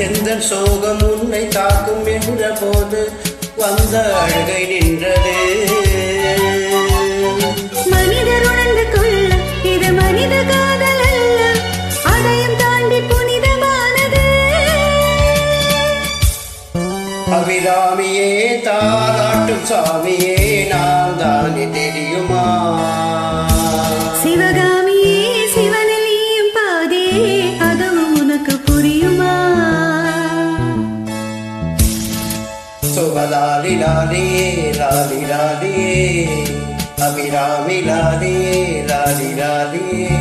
எந்த சோகம் உன்னை தாக்கும் என்ற போது வந்த அழுகை நின்றது. மனிதர் உணர்ந்து கொள்ள இது மனித காதல் அல்ல, அதையும் தாண்டி புனிதமானது. அபிராமியே தாலாட்டும் சாமியே நான் தானே தெரியுமா? சிவகாமியே சிவனிலியும் பாதே அதுவும் உனக்கு புரியுமா? சுபலாலி லாலியே லாலி லாலியே அபிராமி லாலியே லாலி லாலியே